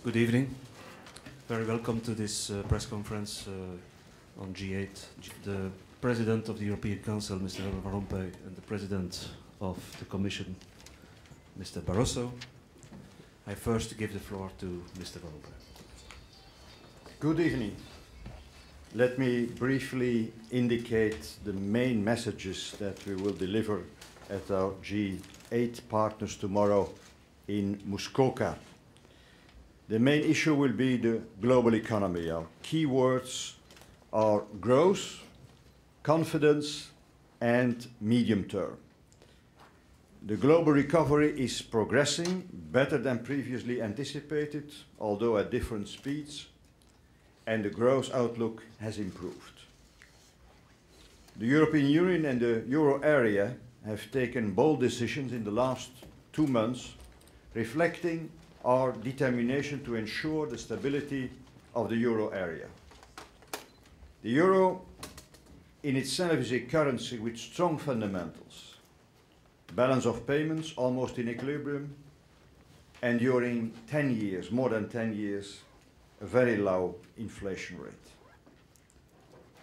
Good evening. Very welcome to this press conference on G8. The President of the European Council, Mr. Rompuy, and the President of the Commission, Mr. Barroso. I first give the floor to Mr. Rompuy. Good evening. Let me briefly indicate the main messages that we will deliver at our G8 partners tomorrow in Muskoka. The main issue will be the global economy. Our key words are growth, confidence, and medium term. The global recovery is progressing better than previously anticipated, although at different speeds, and the growth outlook has improved. The European Union and the euro area have taken bold decisions in the last 2 months, reflecting our determination to ensure the stability of the euro area. The euro in itself is a currency with strong fundamentals. Balance of payments almost in equilibrium, and during 10 years, more than 10 years, a very low inflation rate.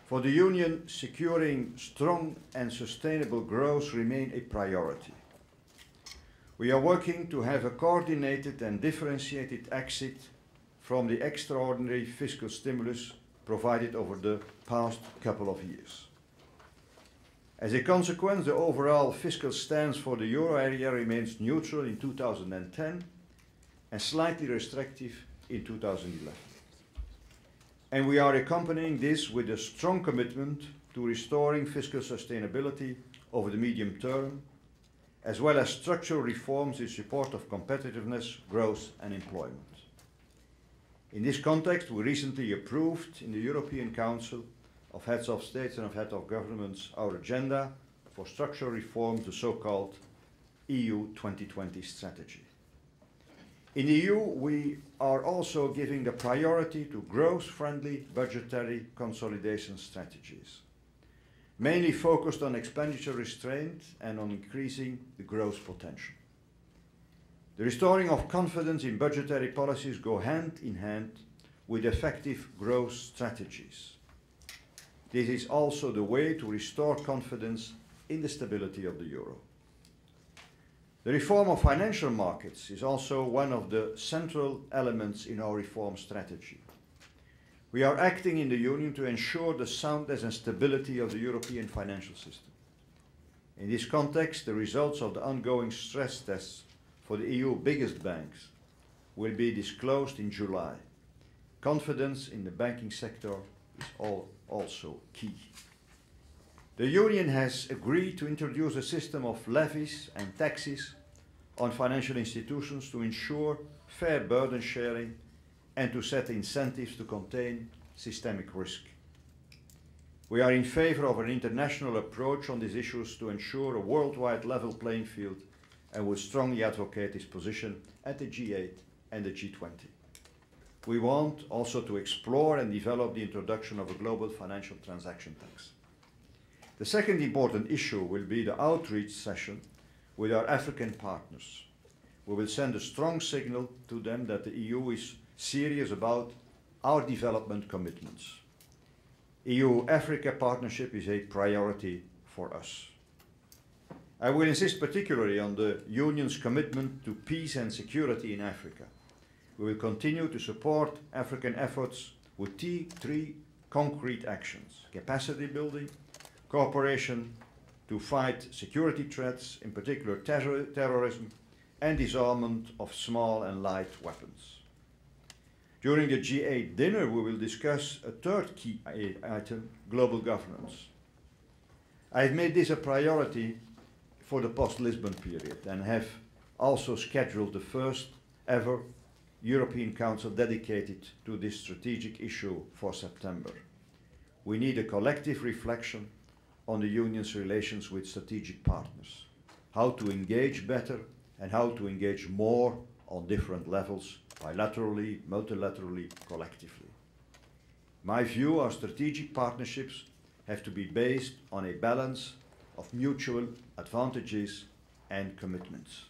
For the Union, securing strong and sustainable growth remains a priority. We are working to have a coordinated and differentiated exit from the extraordinary fiscal stimulus provided over the past couple of years. As a consequence, the overall fiscal stance for the euro area remains neutral in 2010 and slightly restrictive in 2011. And we are accompanying this with a strong commitment to restoring fiscal sustainability over the medium term, as well as structural reforms in support of competitiveness, growth and employment. In this context, we recently approved in the European Council of Heads of States and of Heads of Governments our agenda for structural reform, the so-called EU 2020 strategy. In the EU, we are also giving the priority to growth-friendly budgetary consolidation strategies, mainly focused on expenditure restraint and on increasing the growth potential. The restoring of confidence in budgetary policies go hand in hand with effective growth strategies. This is also the way to restore confidence in the stability of the euro. The reform of financial markets is also one of the central elements in our reform strategy. We are acting in the Union to ensure the soundness and stability of the European financial system. In this context, the results of the ongoing stress tests for the EU biggest banks will be disclosed in July. Confidence in the banking sector is also key. The Union has agreed to introduce a system of levies and taxes on financial institutions to ensure fair burden sharing and to set incentives to contain systemic risk. We are in favor of an international approach on these issues to ensure a worldwide level playing field and will strongly advocate this position at the G8 and the G20. We want also to explore and develop the introduction of a global financial transaction tax. The second important issue will be the outreach session with our African partners. We will send a strong signal to them that the EU is serious about our development commitments. EU-Africa partnership is a priority for us. I will insist particularly on the Union's commitment to peace and security in Africa. We will continue to support African efforts with three concrete actions: capacity building, cooperation to fight security threats, in particular terrorism, and disarmament of small and light weapons. During the G8 dinner, we will discuss a third key item, global governance. I have made this a priority for the post-Lisbon period and have also scheduled the first ever European Council dedicated to this strategic issue for September. We need a collective reflection on the Union's relations with strategic partners, how to engage better and how to engage more on different levels, bilaterally, multilaterally, collectively. My view, our strategic partnerships have to be based on a balance of mutual advantages and commitments.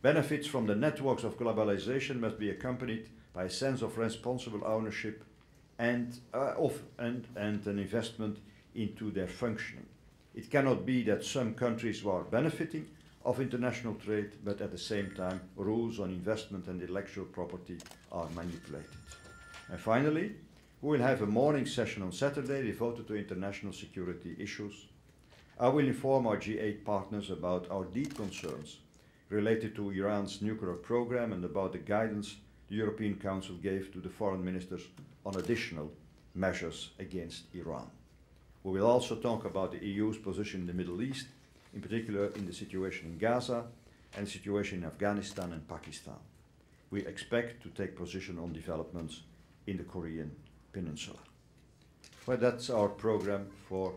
Benefits from the networks of globalization must be accompanied by a sense of responsible ownership and an investment into their functioning. It cannot be that some countries are benefiting of international trade, but at the same time rules on investment and intellectual property are manipulated. And finally, we will have a morning session on Saturday devoted to international security issues. I will inform our G8 partners about our deep concerns related to Iran's nuclear program and about the guidance the European Council gave to the foreign ministers on additional measures against Iran. We will also talk about the EU's position in the Middle East, in particular in the situation in Gaza and the situation in Afghanistan and Pakistan. We expect to take position on developments in the Korean Peninsula. Well, that's our program for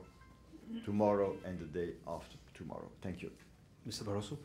tomorrow and the day after tomorrow. Thank you. Mr. Barroso?